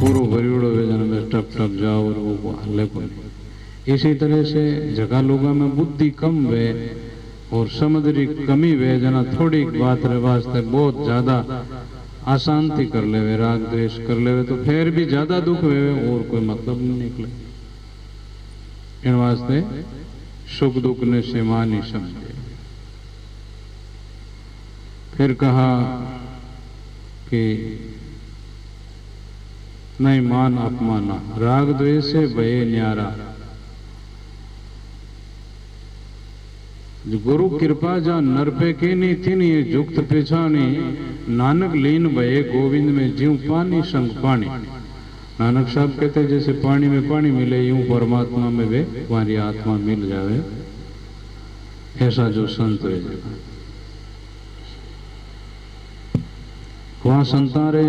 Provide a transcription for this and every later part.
पूरो भरियोड़ो वे जन में टप टप जाओ और वो हल्ले को। इसी तरह से जगह लोगों में बुद्धि कम वे और समझरी कमी वे जना थोड़ी बात रे वास्ते बहुत ज्यादा अशांति कर लेवे, राग द्वेष कर लेवे तो फिर भी ज्यादा दुख वे और कोई मतलब नहीं निकले। इन वास्ते सुख दुख ने सीमा नहीं समझे। फिर कहा कि नहीं मान अपमाना, राग द्वेष से भये न्यारा। गुरु कृपा जा नर पे की नहीं थी नहीं जुक्त पिछानी, नानक लीन भये गोविंद में जीव पानी संग पानी। नानक साहब कहते जैसे पानी में पानी मिले यूं परमात्मा में वे तुम्हारी आत्मा मिल जावे। ऐसा जो संत है वहां संतारे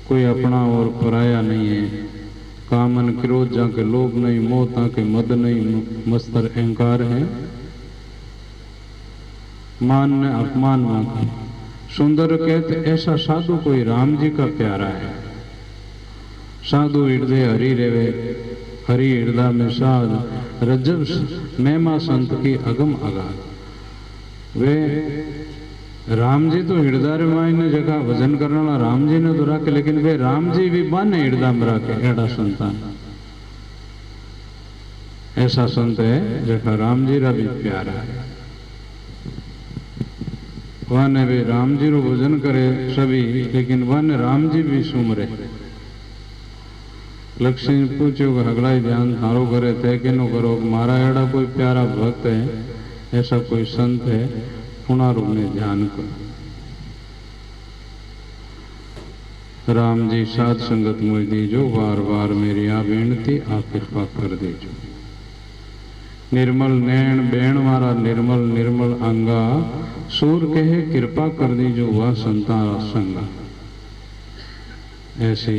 कोई अपना और पराया नहीं है। कामन क्रोध जाके लोभ नहीं, मोह ताके मद नहीं, मस्तर अहंकार है। मान ने अपमान मांगा। सुंदर कहते ऐसा साधु कोई राम जी का प्यारा है। साधु हृदय हरि रेवे, हरि हृदय में साध, रजब महिमा संत की अगम अगाध। वे राम जी तो हृदय मायने जगह भजन करने वाला राम जी ने तो रखे, लेकिन वे राम जी भी बाने हृदय में रखे। एड़ा संतान ऐसा संत है जगह राम जी रा भी प्यारा है। वह भी राम जी रो भजन करे सभी, लेकिन वन राम जी भी सुमरे। लक्ष्मी पूछो हगड़ा ध्यान थारो करे तय के नो करो, मारा एड़ा कोई प्यारा भक्त है, ऐसा कोई संत है, रूप में ध्यान करो। राम जी साध संगत मुझ दीजो, बार बार मेरी आ बेनती आ कृपा कर दीजो। निर्मल नैण बैण मारा निर्मल निर्मल अंगा, सूर कहे कृपा कर दीजो वह संतारा संगा। ऐसे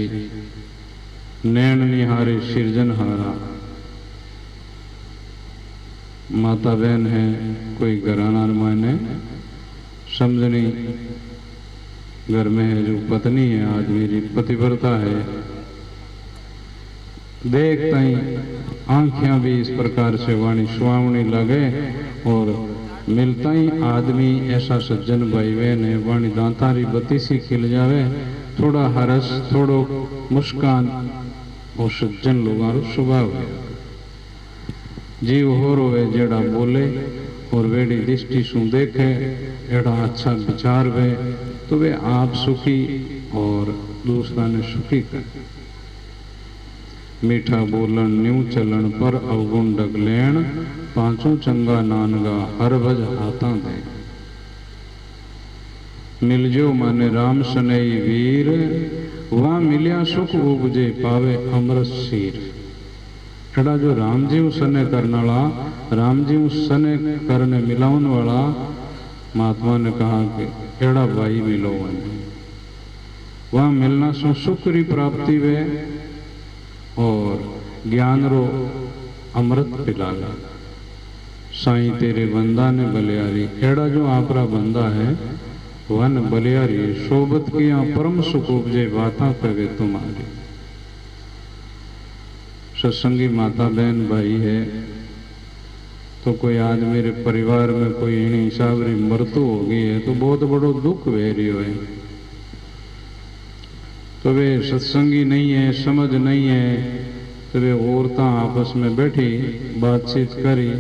नैण निहारे सिरजनहारा। माता बहन है कोई घराना मायने समझनी, घर में है जो पत्नी है आदमी जी पतिव्रता है, देखता ही आंखें भी इस प्रकार से वाणी सुहावनी लगे और मिलता ही आदमी ऐसा सज्जन भाई बहन है वाणी दांतारी बत्ती सी खिल जावे, थोड़ा हरस थोड़ो मुस्कान और सज्जन लोगों स्वभाव है। जीव हो रोवे जेड़ा बोले और वेड़ी दृष्टि सु देखे, एड़ा अच्छा विचार वे तो वे आप सुखी और दूसरा ने सुखी कर। मीठा बोलन न्यू चलन पर अवगुण डग लेन, पांचों चंगा नानगा हर भज हाथा दे। मिलजो माने राम सनई वीर, वहां मिलिया सुख उपजे पावे अमृत सीर। एड़ा जो राम जी सने करने वाला, राम जी सने करने मिलावन वाला, महात्मा ने कहा कि एड़ा भाई मिलो वहां मिलना सो सुख री प्राप्ति वे और ज्ञान रो अमृत पिलागा। साईं तेरे बंदा ने बलियारी, एड़ा जो आपरा बंदा है वन बलियारी, सोबत किया परम सुख उपजे बाता कवे तुम्हारी। सत्संगी माता बहन भाई है तो कोई आज मेरे परिवार में कोई इन हिसाब री मृत्यु हो गई है तो बहुत बड़ो दुख वे रही है। तो वे सत्संगी नहीं है, समझ नहीं है, तो वे औरतें आपस में बैठी बातचीत करी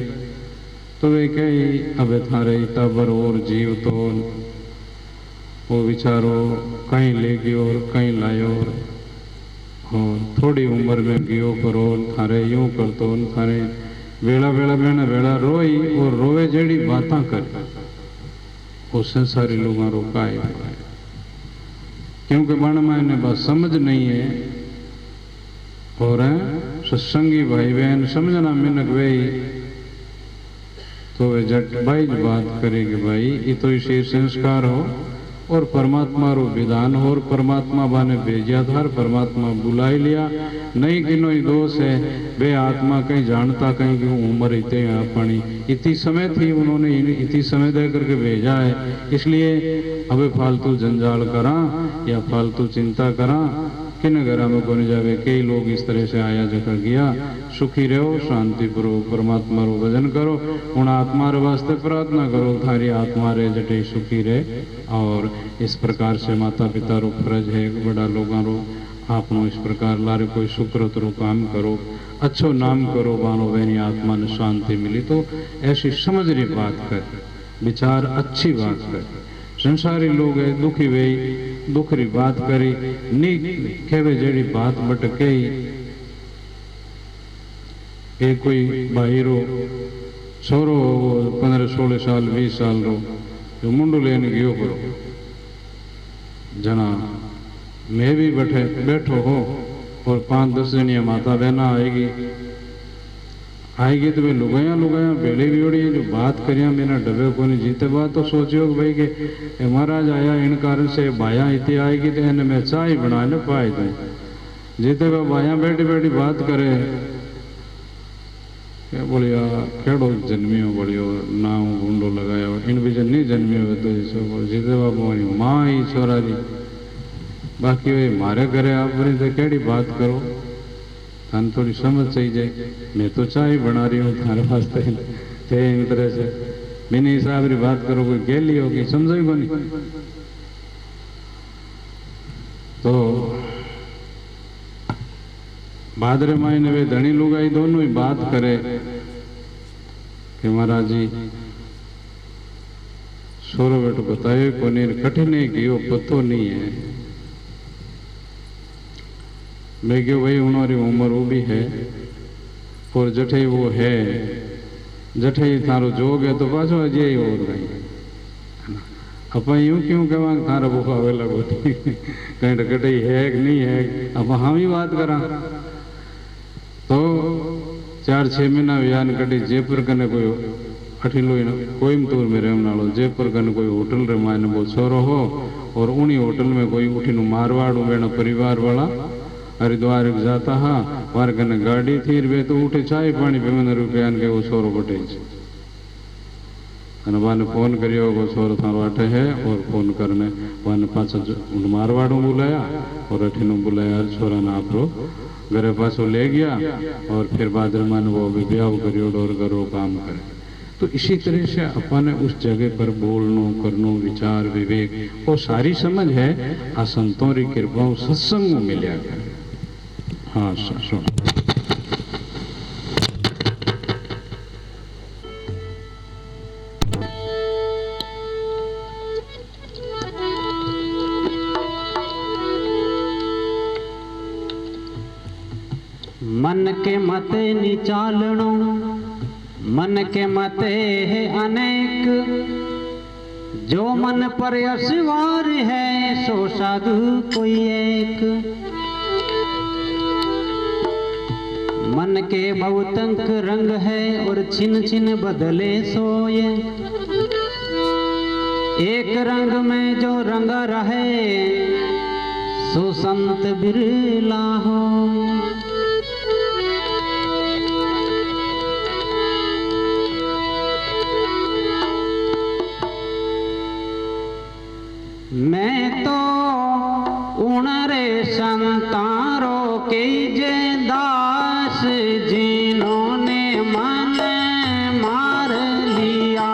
तो वे कही अब थारे इताबर और जीव तो वो विचारो कहीं ले गयो और कहीं लायो और थोड़ी उम्र में गियो करो थारे यूं कर तो थारे वेला वेला बेना वेला रोई और रोवे जेड़ी बातें कर वो संसारी लोगों रोकाए, क्योंकि बण मायने बस समझ नहीं है। और सत्संगी भाई बहन समझना मिनक वे तो वे जट भाई बात करेगी भाई ये तो इसे संस्कार हो और परमात्मा रो विधान और परमात्मा बाने भेजिया था, परमात्मा बुलाई लिया। नहीं कि नो दोष है वे आत्मा कहीं जानता कहीं कि उम्र इतने अपनी इतनी समय थी, उन्होंने इतनी समय दे करके भेजा है, इसलिए अबे फालतू जंजाल करा या फालतू चिंता करा किन घरा में कोने जावे। कई लोग इस तरह से आया जकर गया। सुखी रहो, शांति पूर्वक परमात्मा रो भजन करो, उन आत्मा रे वास्ते प्रार्थना करो थारी आत्मा रे जटे सुखी रहे। और इस प्रकार से माता पिता रो फर्ज है बड़ा लोगों रो आपनो इस प्रकार लारे कोई सुकृत रो काम करो, अच्छो नाम करो, बानो बेनी आत्मा ने शांति मिली। तो ऐसी समझ रही बात कर, विचार अच्छी बात कर। संसारी लोग है दुखी वे दुख री बात करी नी केवे जेड़ी बात बटके ये कोई भाई रो छोरो 15-16 साल 20 साल रो जो मुंडो लेने गयो करो जना मैं भी बैठो हो और 5-10 जनिया माता बहना आएगी तो वे लुगाया बेले भी ओड़ी जो बात करिया मैंने डबे को नहीं जीते बात तो सोचियो कि भाई के महाराज आया इन कारण से भाया इतनी आएगी तो इन्हें मैं चाय बना न पाए थे जीते वह भाया बैठी बैठी बात करे क्या बोलिया केड़ो जन्मियो बोलियो ना गुंडो लगाया इन भी नहीं जन्मियो तो जीते बाबू माँ ही छोरा जी बाकी वे मारे घरे आप तो केड़ी बात करो थाने थोड़ी समझ चाहिए। मैं तो चाय बना रही हूँ थारे वास्ते इन तरह से मैंने हिसाब री बात करो कोई गेली होगी समझो ही नहीं। तो भाद्रे महीने वे धनी लुगाई दोनों ही बात करे कि महाराज जी सोरो बेटो बताए को नहीं कठिन है कि वो पतो नहीं है। मैं क्यों भाई उन्होंने उम्र वो भी है और जठे वो है जठे थारो जोग है तो पाछो अजय और गई अब यूं क्यों कह थारा बुखा वे लगो कहीं कटे है कि नहीं है। अब हम ही बात करा तो 4-6 महीना व्यान कटी जयपुर कने कोई अठिलो कोयमतूर में रहने वालो जयपुर कने कोई होटल रे मायने वो छोरो हो और उन्हीं होटल में कोई उठीनु मारवाड़ू बेना परिवार वाला हरिद्वार जाता हा वार कने गाड़ी थी वे तो उठे चाय पानी पे मैंने रुपया के वो सोरो बटे ने फोन करियो वो सोरो थारो अठे है और फोन करने वाने पाछा मारवाड़ू बुलाया और अठीनु बुलाया छोरा ने आप घरे पाछो ले गया और फिर बाद में वो भी ब्याह करियो डोर करो काम करे। तो इसी तरह से अपन उस जगह पर बोलनो करनो विचार विवेक वो सारी समझ है आ संतों री कृपा सत्संग में मिलिया करे। हाँ सुन मन के मते निचालनो मन के मते है अनेक जो मन पर असवार है सो साधु कोई एक। मन के बहुतंक रंग है और छिन छिन बदले सोए एक रंग में जो रंगा रहे सो संत बिरला हो। मैं तो उनरे संतारों के जे दास जिन्होंने मन मार लिया।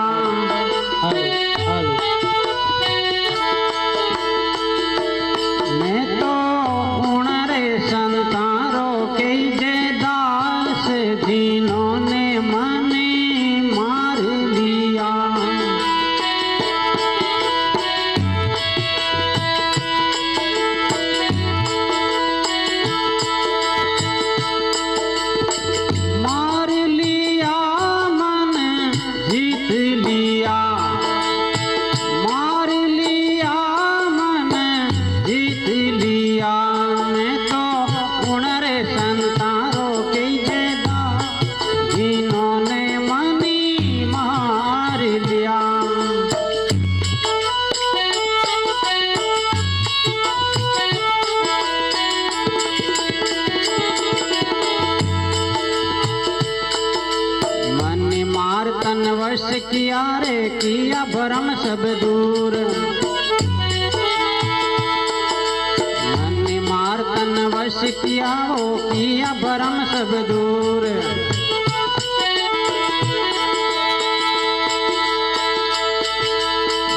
मैं तो उनरे संतारों के जे दास जिन्होंने मन मार लिया। लिया रे किया भरम सब दूर। मन मार तन वश किया वो किया भरम सब दूर।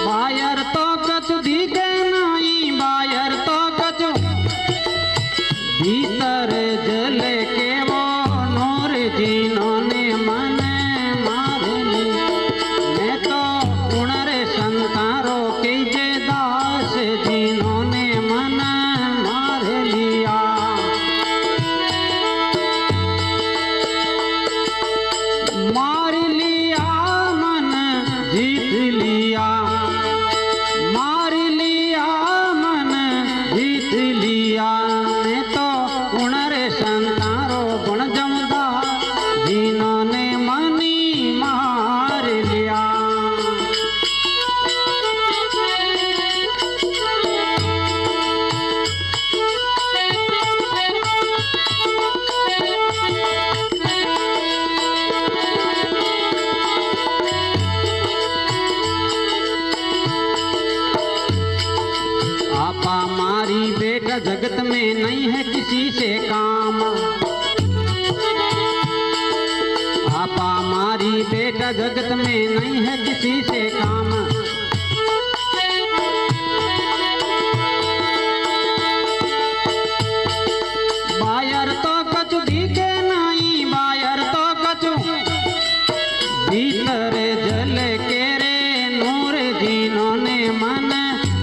बायर तो कछु दिखे नहीं, बायर तो कछु भीतर जल के वो नूर जिन्होंने मन मार ली। मैं तो उणर संतारो के जे दास जिन्होंने मन मार लिया। मार लिया मन जीत लिया, मार लिया मन जीत लिया। मैं तो उणर संतारो गुण जमदा जिन्होंने मनी मार लिया। आपा मारी बेटा जगत में नहीं है किसी से काम। आपा मारी बेटा जगत में नहीं है किसी से काम। बायर तो कछु दिखे नहीं, बायर तो कछु भीतर जल के रे नूर जिन्होंने मन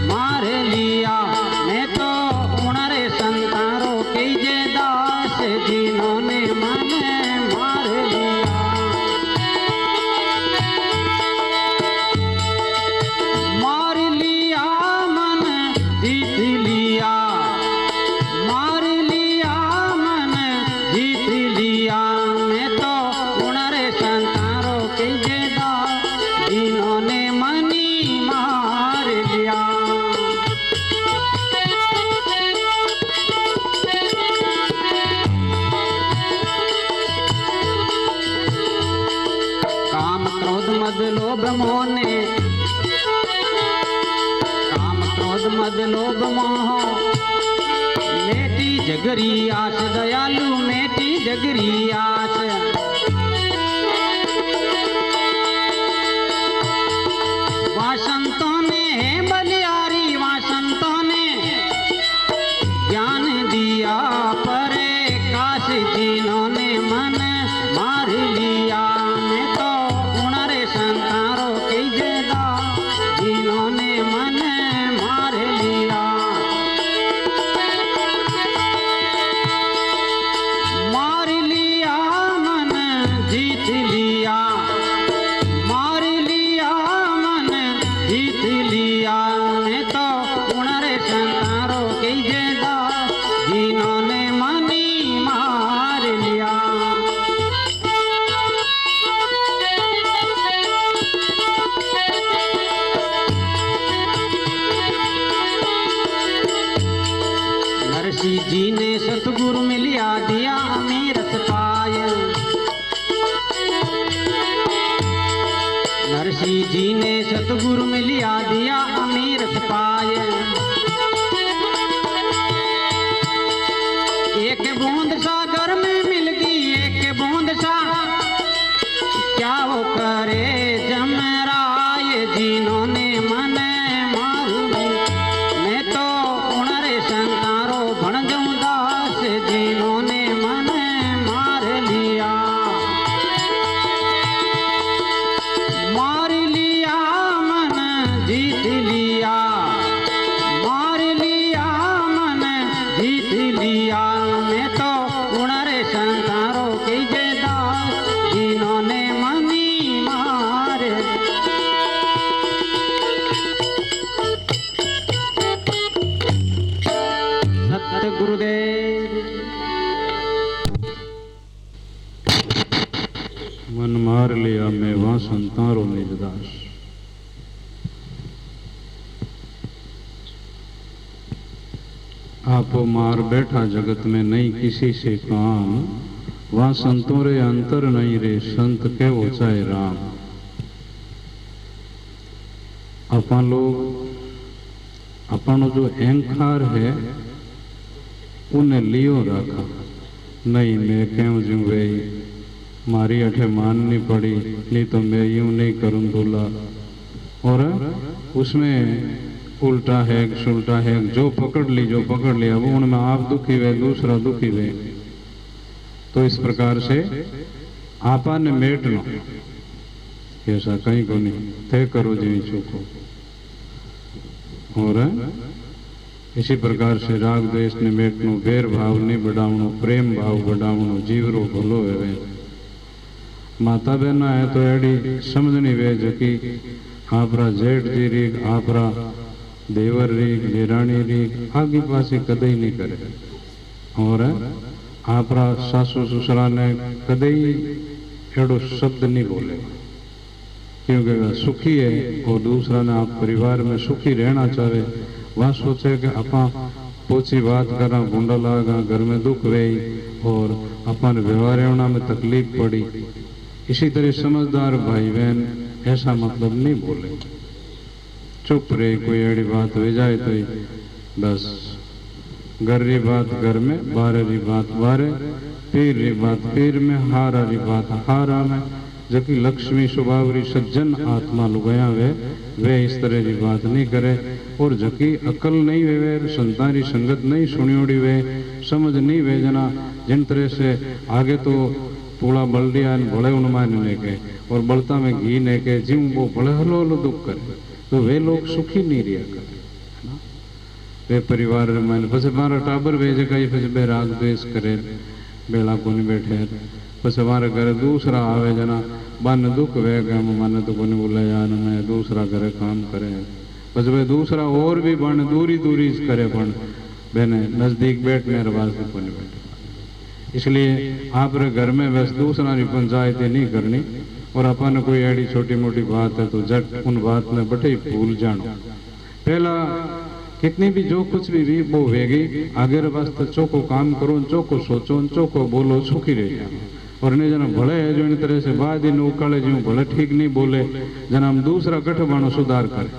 मार लिया। मैं तो उणर संतारो के जे दास जिन्होंने मन मार लिया। मार लिया मन जीत लिया, मार लिया मन जीत लिया। मैं तो उणर संतारो के जे दास जिन्होंने मनी मार लिया। काम क्रोध मद लोभ मोह ने, काम क्रोध मद लोभ मोह मेटी जगरी आस। दयालु मेटी जगरी आस। वासंतों ने बलियारी, वासंतों ने ज्ञान दिया परे काश जिन्होंने मन मार लिया। मैं तो उणर संतारो के जे दास जिन्होंने मन मार लिया। मार लिया मन जीत लिया, मार लिया मन जीत लिया। मैं तो उणर संतारो के जे दास जिन्होंने मनी मार लिया। नरसिंह जी ने सतगुरु मिलिया दिया अमीर पाय। नरसिंह जी ने सतगुरु मिलिया दिया अमीर पाय। एक बूंद सागर में मिल गई, एक बूंद सा क्या वो करे जमराय जिन्होंने मन मार ली। मैं तो उणर संतारो भण जऊं दास जिन्होंने मन मार लिया। मार लिया मन जीत लिया, मार लिया मन जीत लिया। मैं तो उणर संतारो के जे दास जिन्होंने मनी मार। सत्य गुरुदेव। मन मार लिया मैं वहां संतारो निज दास। आपो मार बैठा जगत में नहीं किसी से काम। वहां संतों रे अंतर नहीं रे संत के वो चाहे राम। अपन लोग अपनो जो अहंकार है उन्हें लियो रखा, नहीं मैं क्यों जू गई, मारी अठे माननी पड़ी, नहीं तो मैं यूं नहीं करूं दूल्हा। और उसमें उल्टा है सुल्टा है, जो पकड़ ली अब उनमें आप दुखी वे दूसरा दुखी वे। तो इस प्रकार से आपा ने मेट लो, ऐसा कहीं को नहीं तय करो जी चूको। और इसी प्रकार से राग द्वेष ने मेटनो, वेर भाव नहीं बढ़ावनो, प्रेम भाव बढ़ावनो, जीवरो भलो है। माता बहना है तो एडी समझनी वे जकी आपरा जेठ जी रीग, आपरा देवर रीग, देराणी रीग आगे पासी कदे नहीं करे। और आपरा सासू ससुरा ने कदे एडो शब्द नहीं बोले, क्योंकि वह सुखी है और दूसरा ने आप परिवार में सुखी रहना चाहे। वह सोचे कि अपा पोची बात करा, गुंडा लागा, घर में दुख रही और अपन व्यवहार में तकलीफ पड़ी। इसी तरह समझदार भाई बहन ऐसा मतलब नहीं बोले, चुप रहे। कोई एड़ी बात हो जाए तो बस घर री बात घर में, बाहर री बात बाहर, पीर री बात पीर में, हारा री बात हारा में। जबकि लक्ष्मी स्वभावरी सज्जन आत्मा लुगाया वे इस तरह की बात नहीं करे। और जबकि अकल नहीं वे संतारी संगत नहीं सुनियोड़ी वे, समझ नहीं वे जना जिन तरह से आगे तो पूरा बल दिया बड़े उन्मान ने के और बलता में घी ने के जीव वो बड़े हलो हलो दुख करे, तो वे लोग सुखी नहीं रिया करे। वे परिवार मन पसे मारा टाबर वे जगह फिर बे राग द्वेष करे, बेड़ा को नहीं बैठे। पसे हमारे घर दूसरा आवे जना बन दुख वे गए, मन तो को नहीं बोले यार मैं दूसरा घर काम करे। बस वे दूसरा और भी बन दूरी दूरी करे, पण बहने नजदीक बैठने रवाज को नहीं बैठे। इसलिए आप घर में बस दूसरा की पंचायतें नहीं करनी। और अपन कोई ऐडी छोटी मोटी बात है तो जट उन बात में बटे भूल जानो। पहला कितनी भी जो कुछ भी वो वेगी आगे वास्ते चौको काम करो, चौको सोचो, चौको बोलो, सुखी रह जाओ। और नहीं जना भले है जो इन तरह से बाद इन उकाले जो भले ठीक नहीं बोले जना हम दूसरा कठ बाणो सुधार करे,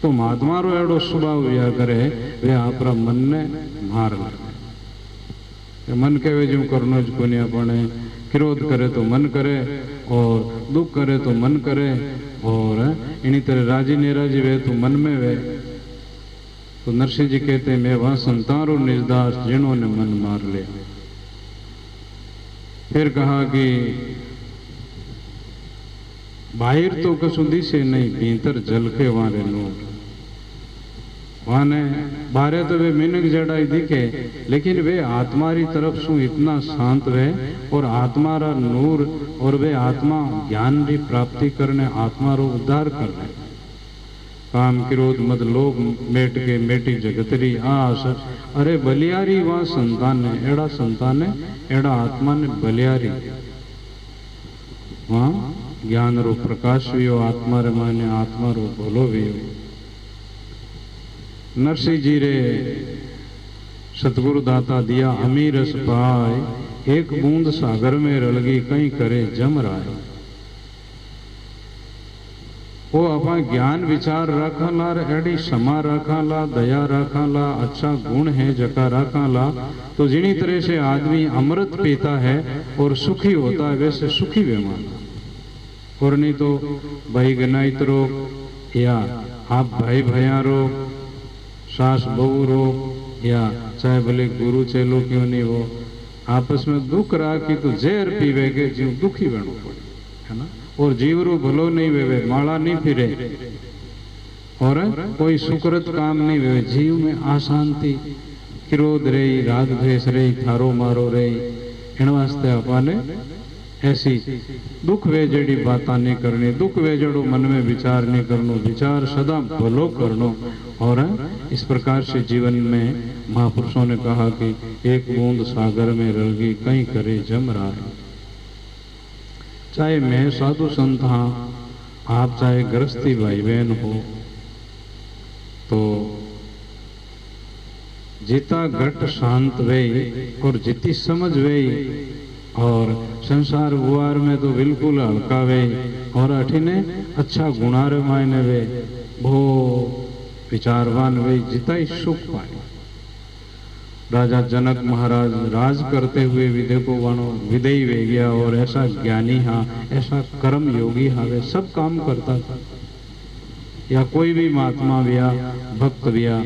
तो महात्मा रो एडो स्वभाव व्या करे वे आपरा मन ने मार ले। मन के वे जो करनो ज कोनी अपने, क्रोध करे तो मन करे और दुख करे तो मन करे, और इन्हीं तरह राजी निराजी वे तो मन में वे। तो नरसिंह जी कहते हैं मैं वह संतारो निर्दास जिन्होंने मन मार लिया। फिर कहा कि बाहर तो कसु दिसे नहीं, भीतर जल के वारे नोट। वहां ने बाहर तो वे मिनक जड़ाई दिखे, लेकिन वे आत्मारी तरफ सु इतना शांत रहे और आत्मारा नूर, और वे आत्मा ज्ञान की प्राप्ति करने, आत्मा रो उद्धार करने। काम क्रोध मद लोभ मेट के मेटी जगतरी आस, अरे बलियारी वहां संतान है, एड़ा संतान है, एड़ा आत्मा ने बलियारी। वहां ज्ञान रो प्रकाश भी हो, आत्मा रे माने आत्मा रो भोलो भी हो। नरसिंह जी रे सतगुरु दाता दिया अमीर रस पाए, एक बूंद सागर में रलगी कहीं करे जम राय। वो अपना ज्ञान विचार रखाला, एडी क्षमा रखाला, दया रखाला, अच्छा गुण है जका रखाला, तो जिनी तरह से आदमी अमृत पीता है और सुखी होता है वैसे सुखी वे माना। और नहीं तो भाई गनाइत रो या आप भाई भैया रो, सास बहू रो, या चाहे भले गुरु चेलो क्यों नहीं हो, आपस में दुख राखी तो जहर पीवे के जीव दुखी बनो पड़े, है ना। और जीवरू भलो नहीं वेवे, माला नहीं फिरे और कोई सुकृत काम नहीं वेवे। जीव में अशांति, क्रोध रही, राग द्वेष रही, थारो मारो रही, इन वास्ते अपने ऐसी दुख वे जड़ी बाता नहीं करनी, दुख वे जड़ो मन में विचार नहीं करनो, विचार सदा भलो करनो। और इस प्रकार से जीवन में महापुरुषों ने कहा कि एक बूंद सागर में रलगी कहीं करे जम रहा है। चाहे मैं साधु संत हाँ, आप चाहे गृहस्थी भाई बहन हो, तो जिता घट शांत वे और जितनी समझ वे, और संसार गुआर में तो बिल्कुल हल्का वे, और अठिने अच्छा गुणार मायने वे, बहुत विचारवान वे जिता ही सुख पाए। राजा जनक महाराज राज करते हुए विदय को वाणो विदयी वे गया, और ऐसा ज्ञानी हाँ, ऐसा कर्म योगी हाँ, वे सब काम करता था। या कोई भी महात्मा बिया, भक्त बिया,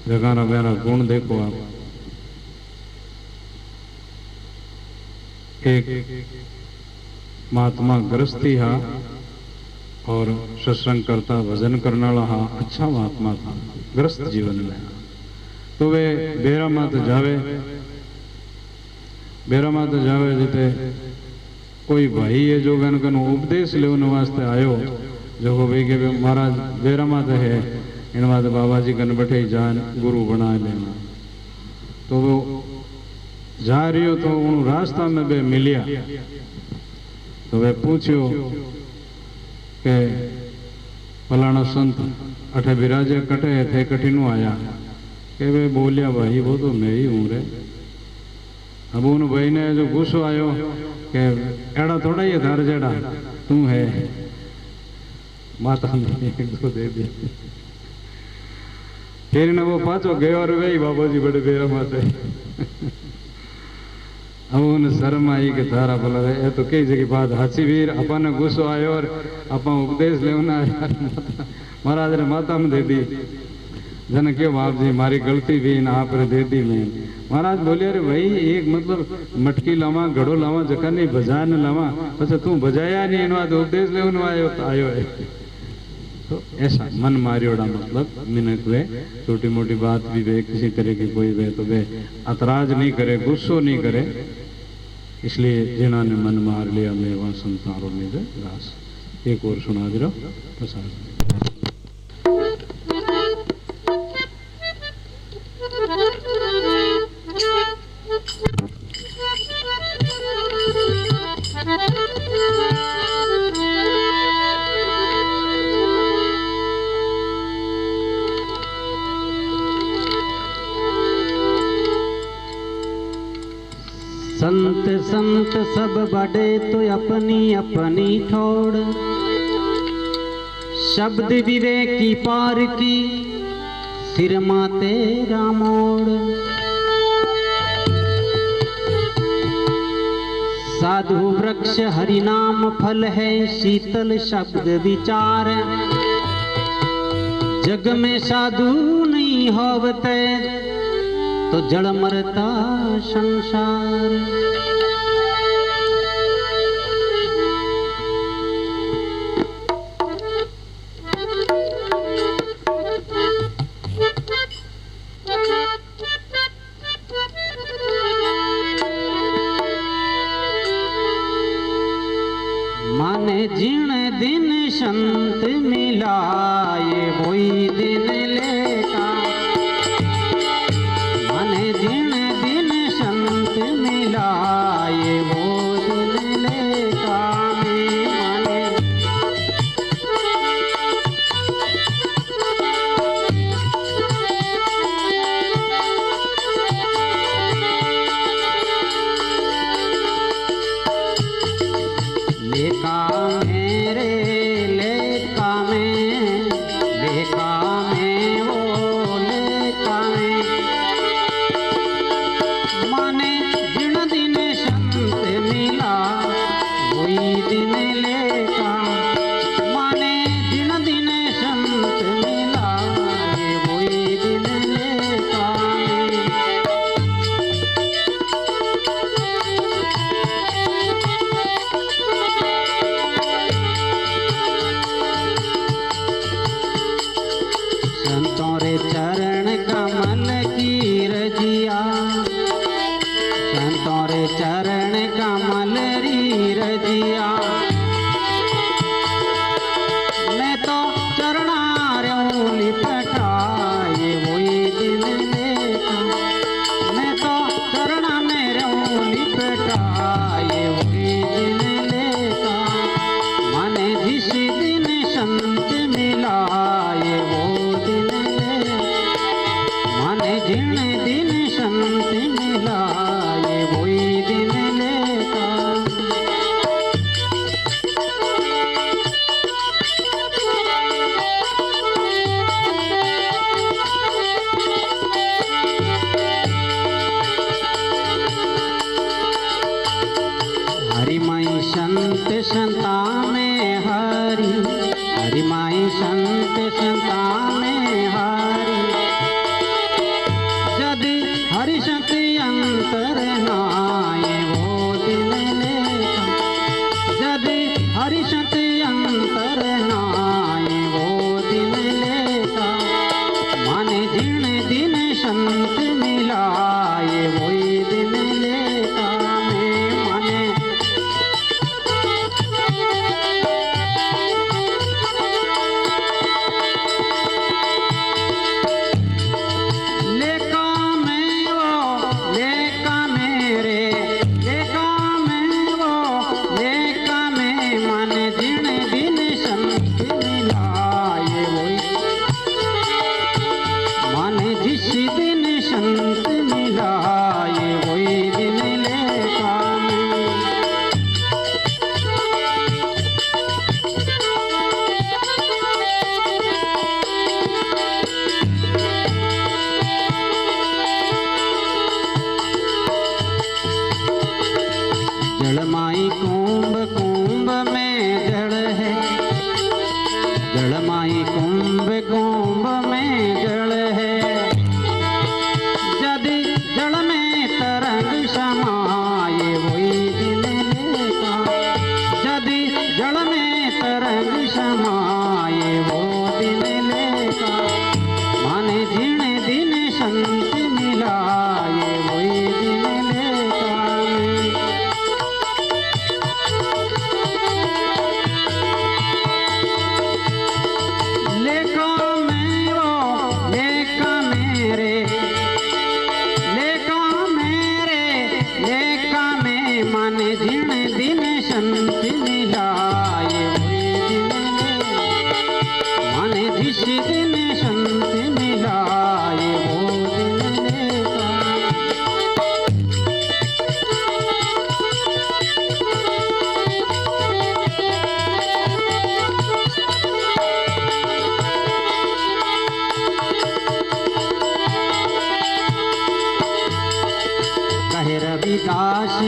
जगाना बेरा गुण देखो आप। एक महात्मा गृहस्थी हा और सत्संग करता, भजन करने वाला हा, अच्छा महात्मा था गृहस्थ जीवन में। तो वे बेरा मात जावे, बेरा मात जावे जिते कोई भाई है जो गन उपदेश लेने वास्ते आयो, जो भाई के महाराज बेरा मात है, इन मात बाबा जी कन बैठे जान गुरु बना लेना। तो वो जा रही हो तो उन रास्ता में बे मिलिया, तो वे पूछो के फलाना संत अठे बिराजे कटे थे, कठिनु आया के वे बोलिया भाई वो तो मैं ही हूँ रे। अब उन भाई ने जो गुस्सो आयो के एड़ा थोड़ा ही धार जेड़ा तू है, माता ने एक दो दे दी। फिर ने वो पाछो गयो और वे बाबा जी बड़े बेरा माते। अब उन शर्म आई के थारा बोला ये तो कई जगह बात हाची वीर, अपन ने गुस्सो आयो और अपन उपदेश लेना आया, महाराज ने माता में दे दी। जन क्यों बाप जी मारी गलती भी ना आप दे दी मैं। महाराज बोले अरे भाई एक मतलब मटकी लावा, घड़ो लावा, जका नहीं बजा न लावा, अच्छा तू बजाया नहीं, इन बात उपदेश लेने आयो तो आयो है। तो ऐसा मन मारियोड़ा मतलब मिनक वे छोटी मोटी बात भी वे किसी तरह की कोई वे तो वे अतराज नहीं करे, गुस्सो नहीं करे। इसलिए जिन्होंने मन मार लिया मैं वहाँ संसारों में दास। एक और सुना दे रहा प्रसाद। संत संत सब बड़े तो अपनी अपनी ठोड़, शब्द विवेक की पार की सिर माते रामोड़। साधु वृक्ष हरि नाम फल है, शीतल शब्द विचार। जग में साधु नहीं होवते तो जड़ मरता संसार। माने जिन दिन संत मिलाए वही दिन लेका। माने जिन दिन संत मिलाए हरिषत अंतर नाये वो दिन लेखा यदि हरिषत अंतर नाये वो दिन लेखा माने जिन दिन संत मिलाए वही दिन लेखा में माने संत मिलाए वही दिन लेखा में जलमाई कुंभ कुंभ में जड़ है जलमाई कुंभ कुंभ में जड़ है यदि जल में तरंग समाये वही दिन लेखा यदि जल में तरंग समाये वो दिन लेखा माने जिन दिन संत मिलाए वही दिन लेखा लेखा में वो लेखा मेरे माने जिन दिन संत मिलाए वही दिन माने जिस दिन संत मिलाए वो दिन लेखा कहे रविदास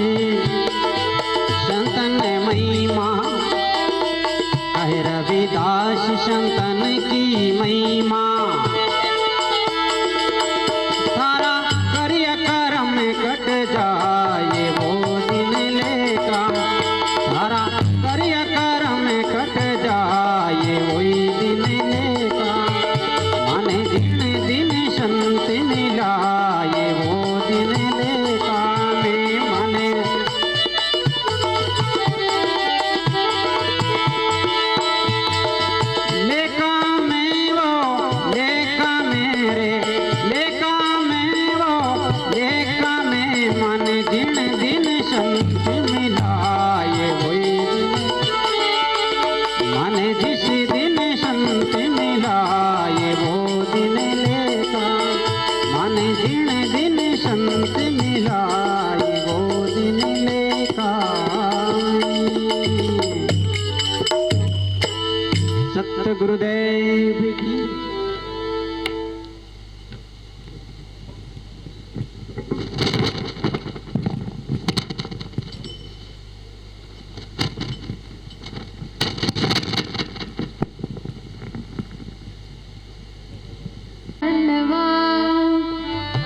संतन महिमा कहे रविदास संतन की महिमा सारा कार्य कर्म कट जाए वो दिन लेखा सारा कार्य कर्म कट जाए वही दिन लेखा माने दिन दिन संत मिलाए वो दिन लेखा में माने दिन दिन संत मिलाए वही दिन माने जिस दिन संत मिलाए वो दिन लेखा माने जिन दिन संत मिलाए वो दिन लेखा सत्य गुरुदेव की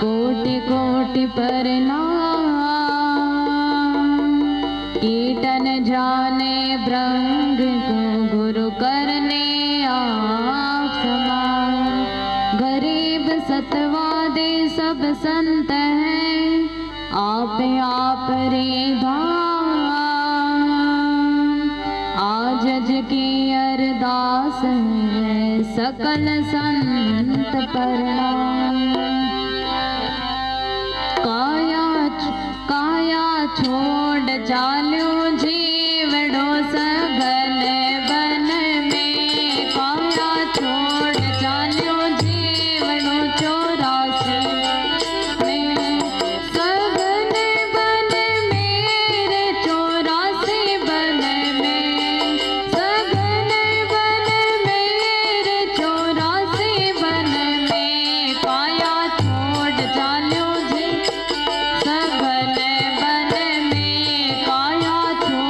कोटि कोटि प्रणाम कीटन जाने ब्रह्म को गुरु करने आप समान गरीब सतवादे सब संत हैं आप रे धाम आज की अरदास है सकल संत प्रणाम काया छोड़ चालू जीवड़ो सगल बन में काया छोड़ चालू जीवड़ो 84 में सगल बन मेरे 84 बन में सगल बन मेरे 84 बन में काया छोड़ चालू जी सगल बन में काया छोड़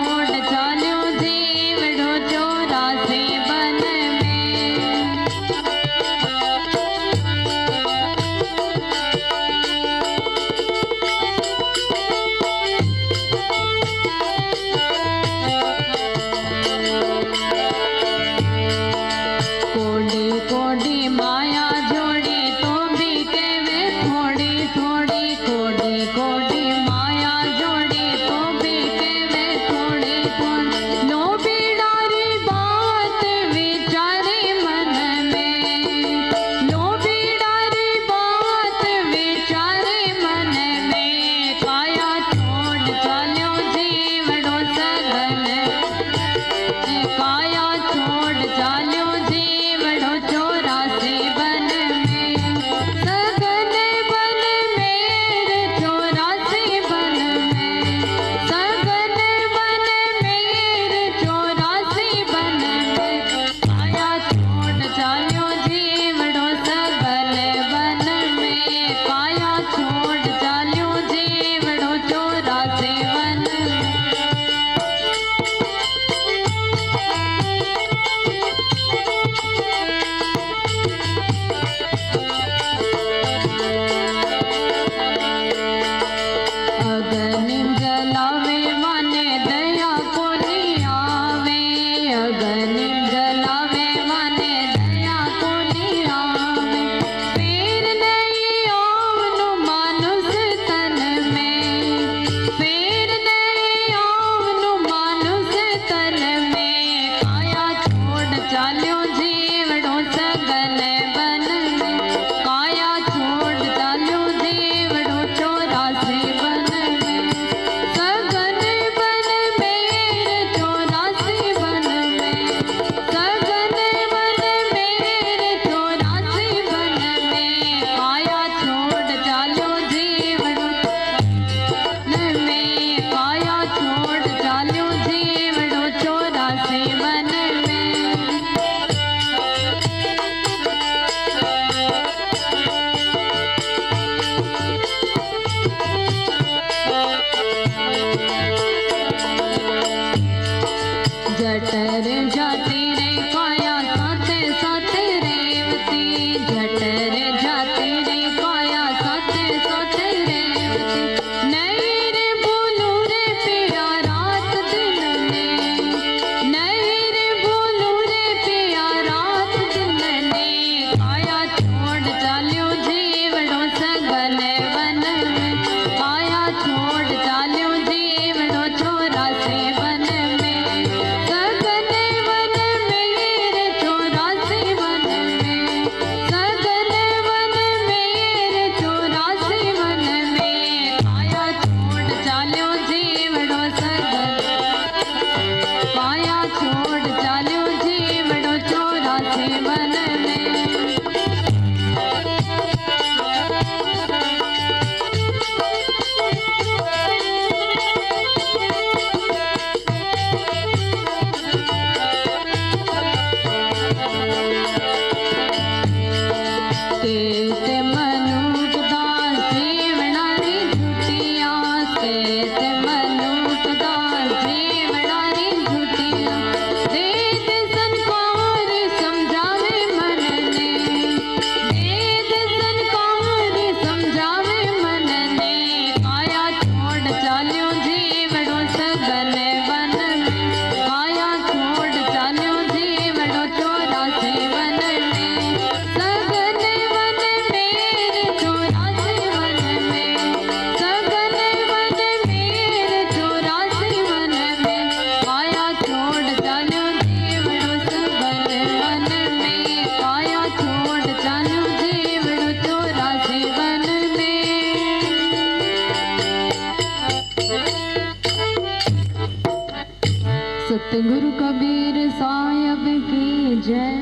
सतगुरु कबीर साहिब की जय।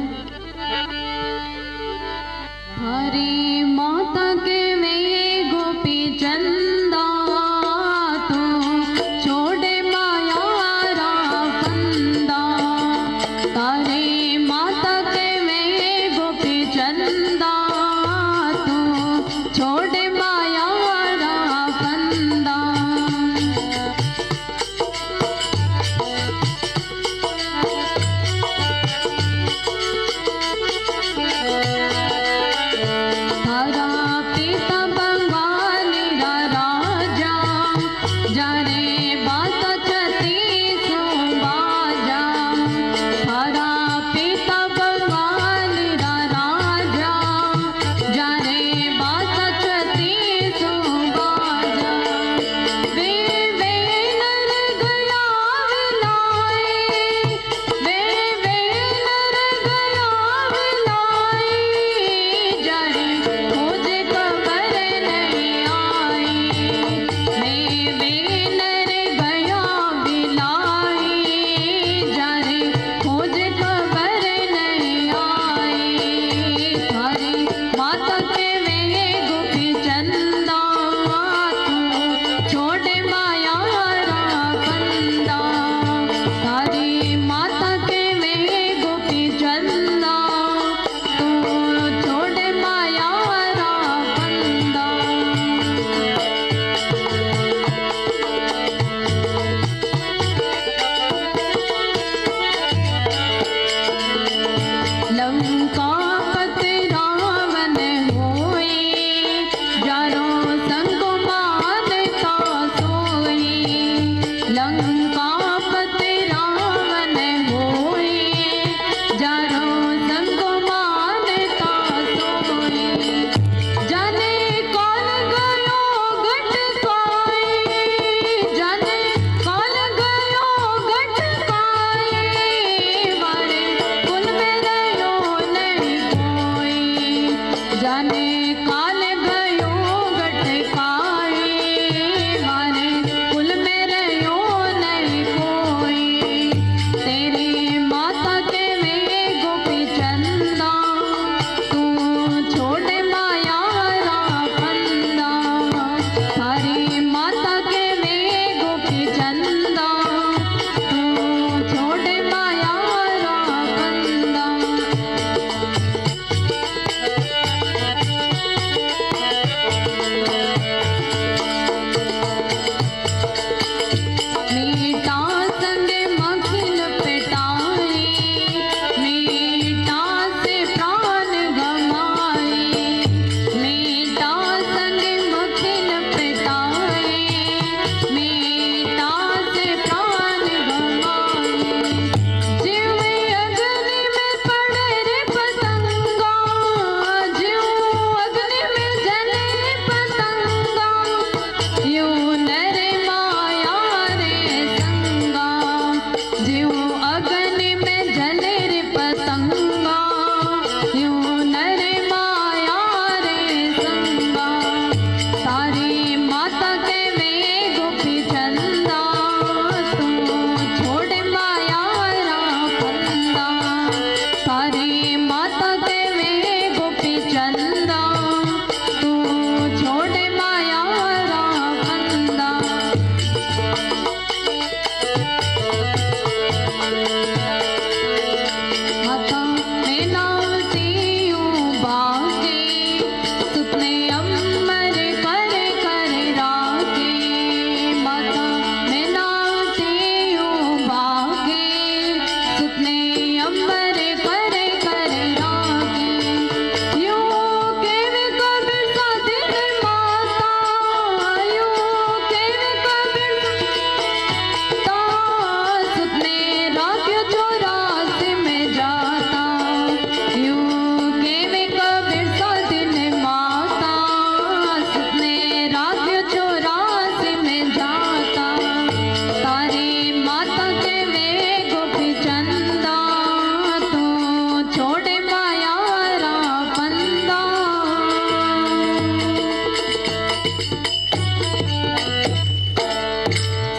हरी माता के वे गोपी चंदा तू छोड़े माया रा फंदा। तारे माता के वे गोपी चंदा तू छोड़े माया रा फंदा।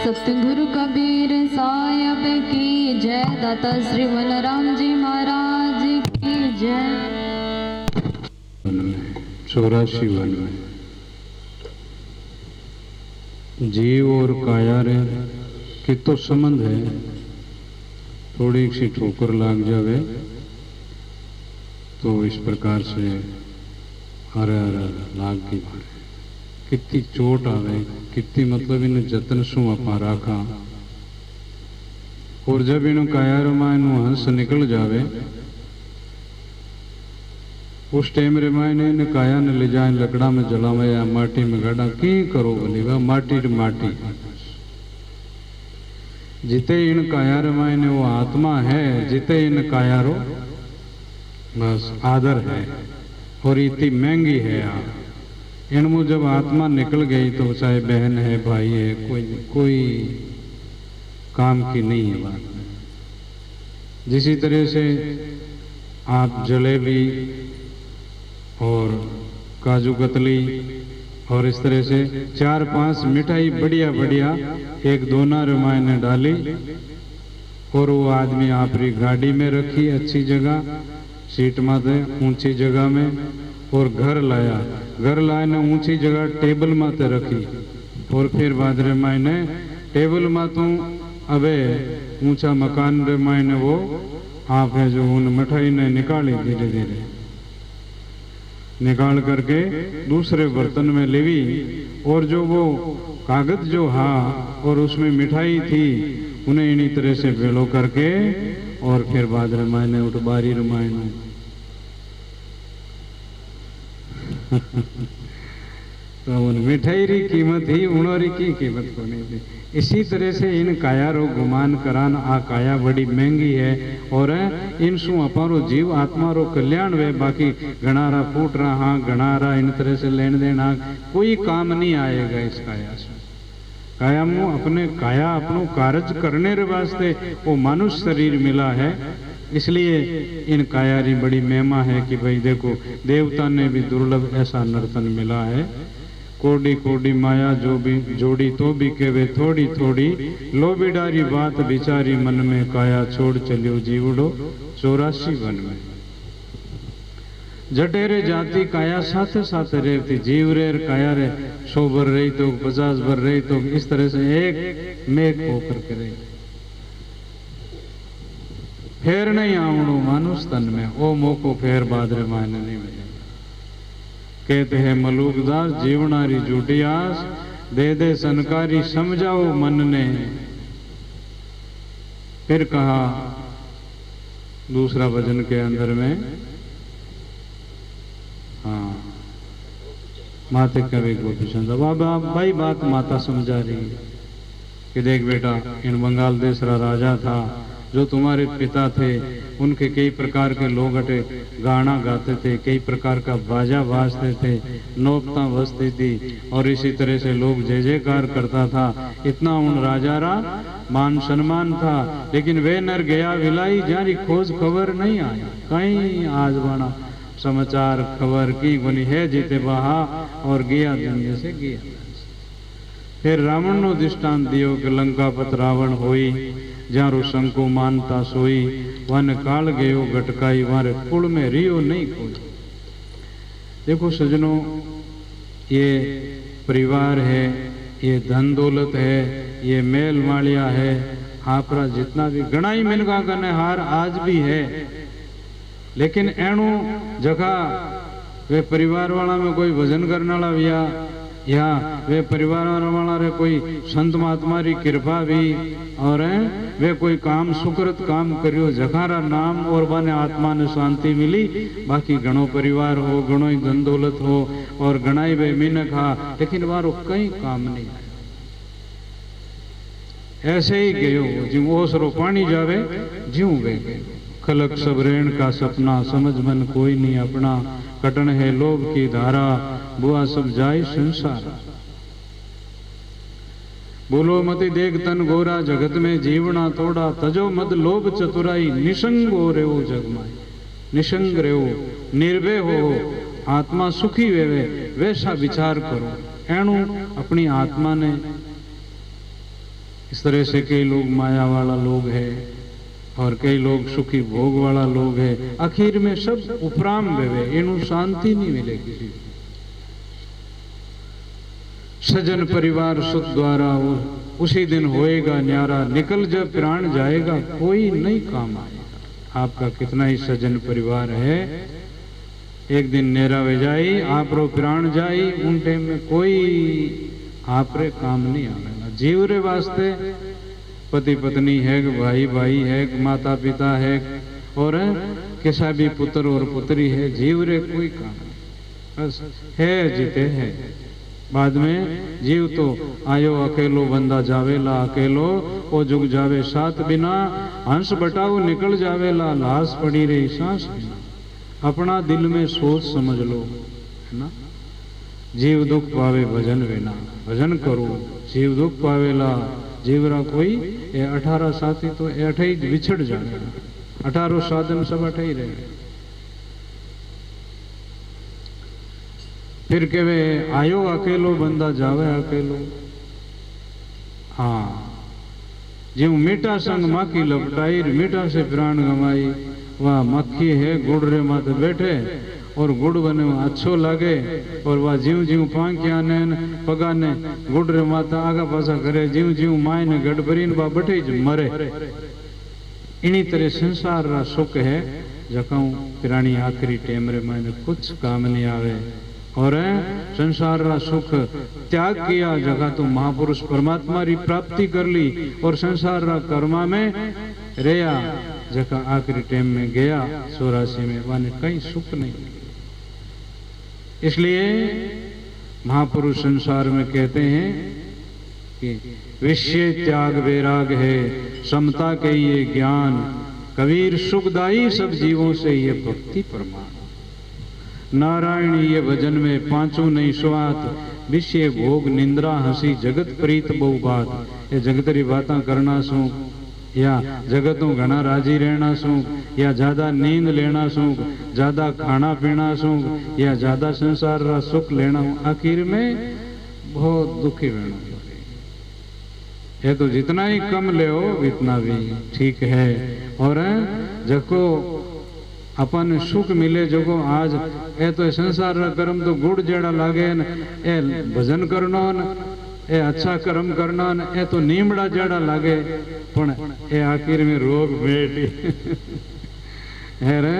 सतगुरु कबीर साहिब की जय। दाता श्री बलराम जी महाराज की जय। 84 वन में जीव और काया रे कि तो संबंध है, थोड़ी सी ठोकर लाग जावे तो इस प्रकार से अरे अरे लाग की मारे, कितनी चोट आवे, कितनी मतलब इन जतन शू अपा राखा। और जब इन काया रमायन हंस निकल जावे उस टाइम रे मायने ने काया ने ले जाए लकड़ा में जलावे या माटी में गाड़ा की करो बोली वह माटी रे माटी। जिते इन काया रे मायने वो आत्मा है, जिते इन काया रो बस आदर है और इतनी महंगी है। आप इनमें जब आत्मा निकल गई तो चाहे बहन है भाई है कोई काम की नहीं है बात में। जिसी तरह से आप जलेबी और काजू कतली और इस तरह से 4-5 मिठाई बढ़िया बढ़िया एक दोना रमाय ने डाली और वो आदमी आपरी गाड़ी में रखी अच्छी जगह सीट माते ऊंची जगह में और घर लाया ने ऊंची जगह टेबल माते रखी और फिर बाद रमाय ने टेबल मातों अबे ऊंचा मकान रमाय ने वो आप है जो उन मिठाई ने निकाली धीरे धीरे निकाल करके दूसरे बर्तन में लेवी और जो वो कागज जो और उसमें मिठाई थी उन्हें इन्हीं तरह से भेलो करके और फिर बाद रमायने उठ बारी रमायने तो उन मिठाई री कीमत ही उनोरी की कीमत को नहीं थी। इसी तरह से इन काया रो गुमान करान आ काया बड़ी महंगी है और इन सु अपारो जीव आत्मा रो कल्याण वे बाकी गणारा फूट रहा गणारा इन तरह से लेन देन कोई काम नहीं आएगा इस काया से। काया मु अपने काया अपनो कार्य करने रे वास्ते वो मनुष्य शरीर मिला है, इसलिए इन काया री बड़ी महिमा है कि भाई देखो देवता ने भी दुर्लभ ऐसा नर्तन मिला है। कोडी कोडी माया जो भी जोड़ी तो भी केवे थोड़ी थोड़ी लोभी डारी बात बिचारी मन में काया छोड़ चलियो जीवड़ो 84 वन में। जटेरे जाति काया साथे साथे रहती जीव रे काया रे 100 बर रही तो 50 बर रही तो इस तरह से एक मेघ होकर के रही। फेर नहीं आवणो मानुष तन में ओ मोको फेर बादरे मायने नहीं मिले। कहते हैं मलूकदास जीवनारी जूटियास दे दे सनकारी समझाओ मन ने। फिर कहा दूसरा भजन के अंदर में माते कवि गोपी चंद बाबा भाई बात माता समझा रही कि देख बेटा इन बंगाल देश राजा था जो तुम्हारे पिता थे उनके कई प्रकार के लोग अटे गाना गाते थे, कई प्रकार का बाजा बाजते थे, नौबता बजती थी और इसी तरह से लोग जय जयकार करता था। इतना उन राजारा मान सम्मान था, लेकिन वे नर गया विलाई जारी खोज खबर नहीं आई कहीं आज बना समाचार खबर की गुनी है जीते बहा और गया दुनिया से गया। फिर रावण नो दृष्टांत दियो कि लंकापत रावण होई जारो शंको मानता सोई वन काल गयो गटकाई वारे कुल में रियो नहीं कोई। देखो सजनों ये परिवार है, ये धन दौलत है, ये मेल मालिया है, आपरा जितना भी गणाई मिनगा कने हार आज भी है, लेकिन एणु जगह वे परिवार वाला में कोई भजन करने वाला या वे परिवार वाला रे कोई संत महात्मा री कृपा भी और वे कोई काम सुकृत काम करियो जखारा नाम और बने आत्मा ने शांति मिली। बाकी घणो परिवार हो घणो ही धन दौलत हो और घणाई वे मिनक हा, लेकिन वारो कई काम नहीं आया। ऐसे ही गयो जिम ओसरो पानी जावे ज्यों वे गए। खलक सब रेण का सपना समझ मन कोई नहीं अपना, कटन है लोभ की धारा बुआ सब जाए संसार। बोलो मति देख तन गोरा जगत में जीवना तोड़ा, तजो मत लोभ चतुराई निसंग हो रेवो जग माई। निसंग रेवो निर्भय हो आत्मा सुखी वेवे वैसा विचार करो। एणु अपनी आत्मा ने इस तरह से कई लोग माया वाला लोग है और कई लोग सुखी भोग वाला लोग है, आखिर में सब उपराम देवे, इन्हों शांति नहीं मिले किसी। सजन परिवार सुख द्वारा उसी दिन होएगा न्यारा, निकल जब प्राण जाएगा कोई नहीं काम आएगा। आपका कितना ही सजन परिवार है, एक दिन नेरा वे जाई, आप रो प्राण जाई, उन टाइम में कोई आप रे काम नहीं आवेगा। जीव रे वास्ते पति पत्नी है, भाई भाई है, माता पिता है, और कैसा भी पुत्र और पुत्री है, जीव रे कोई काम नहीं, बस है जीते है। बाद में जीव तो आयो अकेलो बंदा जावेला, अकेलो वो जुग जावे साथ बिना, हंस बटाओ निकल जावेला, लाश पड़ी रही सांस बिना। अपना दिल में सोच समझ लो, है ना। जीव दुख पावे भजन बिना, भजन करो। जीव दुख पावेला, जीवरा कोई ये 18 साथी तो ये 28 विछड़ जाए, 18 साधन सब 28 रहे। फिर केवे आयो अकेलो बंदा जावे अकेलो। हाँ, जीव मीठा संग माखी लपटाई, मीठा से प्राण गमाई। वह मक्खी है गुड़ रे माथे बैठे, और गुड़ बने अच्छो लागे, और वह जीव जीव पांकिया ने पगा ने गुड़ रे माथा आगा पासा करे, जीव जीव माय ने गड़बरीन बा बटे मरे। इन्हीं तरह संसार रा सुख है, जकाऊ प्राणी आखिरी टेम रे मायने कुछ काम नहीं आवे। और संसार रा सुख त्याग किया, जगह तो महापुरुष परमात्मा री प्राप्ति कर ली, और संसार रा कर्मा में रेया, जगह आखिरी टेम में गया 84 में, वाने कहीं सुख नहीं। इसलिए महापुरुष संसार में कहते हैं कि विषय त्याग वैराग है, समता के ये ज्ञान, कबीर सुखदाई सब जीवों से ये भक्ति प्रमाण। नारायण ये भजन में पांचों नहीं स्वात, विषय भोग निंद्रा हंसी, जगत प्रीत बहु बात। ये जगत री बातें करना सू, या जगतों घना राजी रहना सू, या ज्यादा नींद लेना सू, ज्यादा खाना पीना सू, या ज्यादा संसार रा सुख लेना, आखिर में बहुत दुखी रहना। ये तो जितना ही कम ले इतना भी ठीक है। और जको अपन सुख मिले, जको आज ए तो संसार रा कर्म तो गुड़ जेड़ा लागे न, ए भजन करनो न, ए अच्छा कर्म करना न, ए तो नीमड़ा जेड़ा लागे, पण ए आखिर में रोग भेट है रे।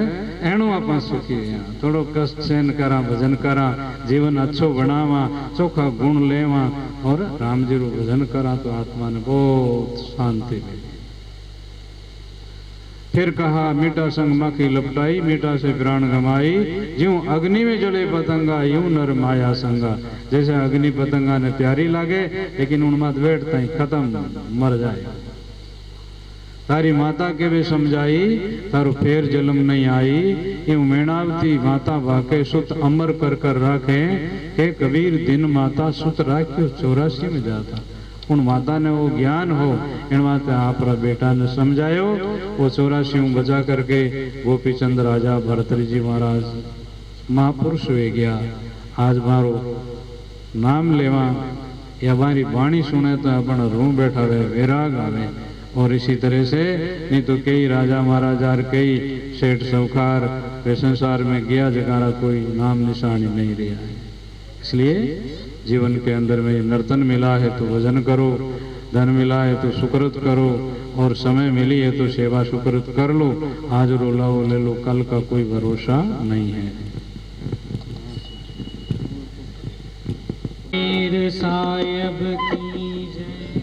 एणु आपा सुखी है, थोड़ो कष्ट सहन करा, भजन करा, जीवन अच्छो बनावा, चोखा गुण लेवा, और राम जी रो भजन करा तो आत्मा ने बहुत शांति मिली। फिर कहा मीठा संग माखी लपटाई, मीठा से प्राण गमाई, ज्यों अग्नि में जले पतंगा, यूं नर माया संगा। जैसे अग्नि पतंगा ने प्यारी लागे, लेकिन उनमात बैठता ही खत्म मर जाए। तारी माता के वे समझाई, तारो फेर जन्म नहीं आई, यूं मेणावती माता वाके सुत अमर कर कर राखे, के कबीर दिन माता सुत राख्यो 84 में जाता। उन माता ने वो ज्ञान हो, इन माता आपरा बेटा ने समझायो, वो 84 बजा करके गोपी चंद राजा भरतरी जी महाराज महापुरुष हुए गया। आज मारो नाम लेवा या हमारी वाणी सुने तो अपन रू बैठा वे, वैराग आवे। और इसी तरह से नहीं तो कई राजा महाराजा और कई सेठ सौकार वे संसार में गया, जगारा कोई नाम निशानी नहीं रहा है। इसलिए जीवन के अंदर में नर्तन मिला है तो भजन करो, धन मिला है तो सुकृत करो, और समय मिली है तो सेवा सुकृत कर लो। आज रो लाओ ले लो, कल का कोई भरोसा नहीं है। साहेब की जय,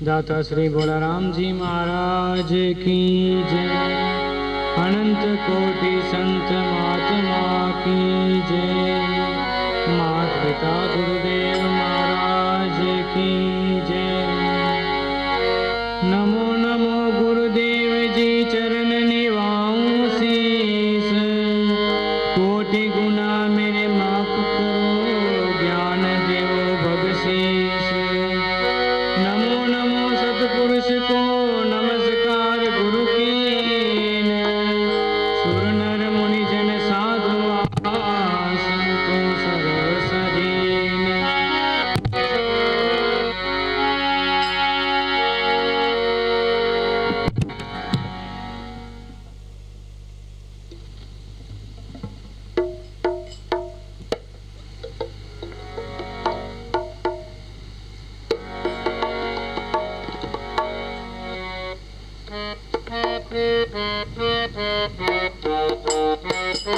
दाता श्री बोलाराम जी महाराज की जय, अनंत कोटि संत महात्मा की जय, मात पिता गुरुदेव महाराज की जय। नमो नमो गुरुदेव जी चरण निभाऊं शीस, कोटि गुना मेरे माफ करो, ज्ञान देवो भगशीस। नमो नमो सतपुरुष को नमस्कार गुरु कीन, सुर नर मुनि जन साधु संतो सर्व सदीन। राम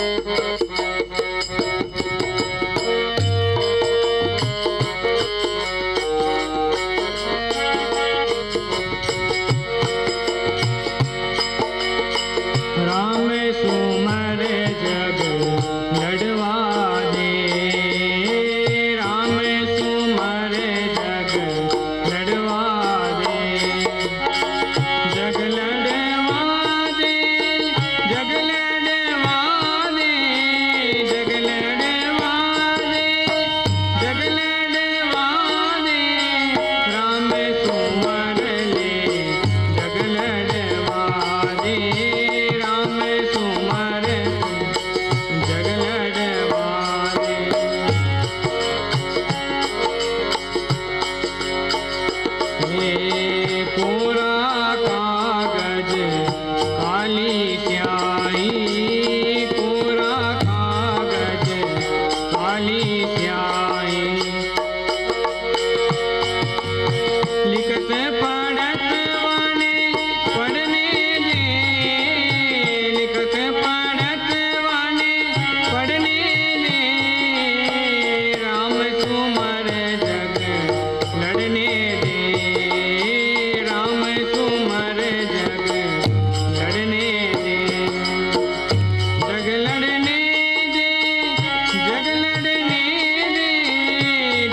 सुमर जग लड़वा दे, राम सुमर जग लड़वा दे, जग लड़वा दे, जग लड़वा दे, जग लड़वा दे, जग लड़वा दे, राम सुमर ले जग लड़वा दे, राम सुमर जग लड़वा दे। हे कोरा कागज काली स्याही, कोरा कागज काली स्याही, लिखत पढ़त वाने पढ़ने दे, लिखत पढ़त वाने पढ़ने दे, राम सुमर जग लड़ने दे, राम सुमर जग लड़ने दे, जग लड़ने दे, जग लड़ने दे,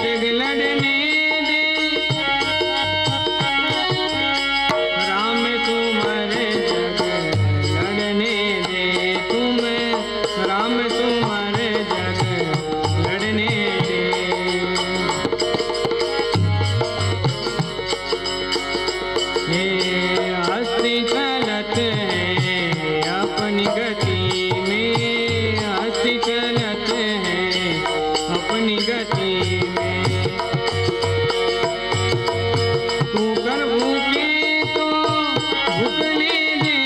जग लड़ने दे, राम सुमर जग लड़ने दे, तुम राम सुमर जग लड़ने दे। ये हस्ती चलत है अपनी गति में, हस्ती चलत है अपनी गति में, तू कर भूखे तो भूखने दे,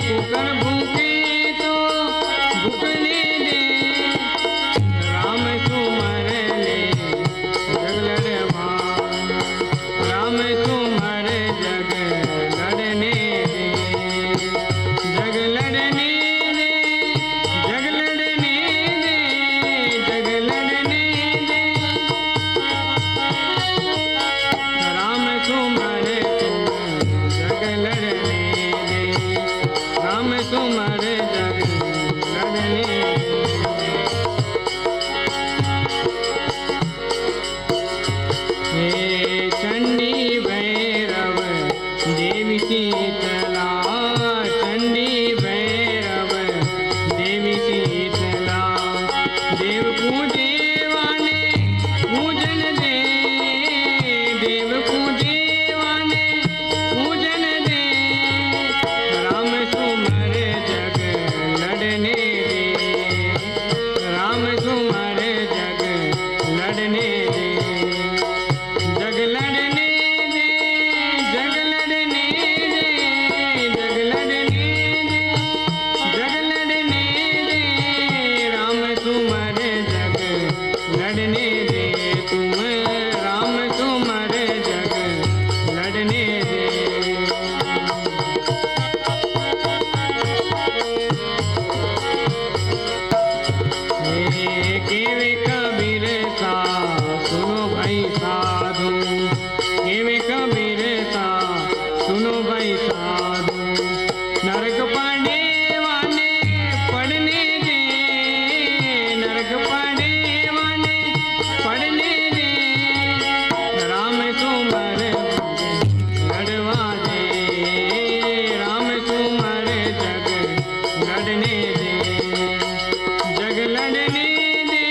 तू कर भूखे तो भूखने दे, राम सुमर ले जग लड़वा, राम सुमर जग लड़ने दे, जग लड़ने दे, जग लड़ने दे, जग लड़ने दे, राम सुमर जग लड़ने दे, राम सुमर जग लड़ने दे। हे चंडी भैरव देवी शीतला, चंडी भैरव देवी शीतला, देव पूजे वाने पूजन दे, देव पूजे वाने पूजन दे, राम सुमर जग लड़ने दे, राम सुमर जग लड़ने दे, जग लड़ने दे, जग लड़ने दे, जग लड़ने दे, जग लड़ने दे, राम सुमर जग लड़ने दे, तुम राम सुमर जग लड़ने दे। केवे कबीर सा सुनो भाई साधु, केवे कबीर सा सुनो भाई साधु, नरक पाने वाने पढ़ने दे, नरक पाने वाने पढ़ने दे, राम सुमर लड़वा दे, राम सुमर जग लड़ने दे, जग लड़ने दे,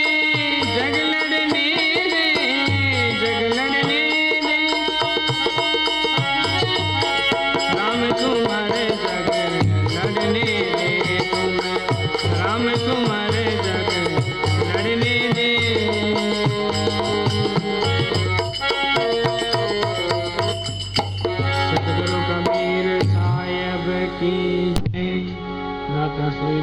जग लड़ने दे, जग लड़ने दे, राम सुमर जग लड़ने दे, तुम राम सुमर जग लड़ने दे। सतगुरु कबीर साहिब की जय, दाता श्री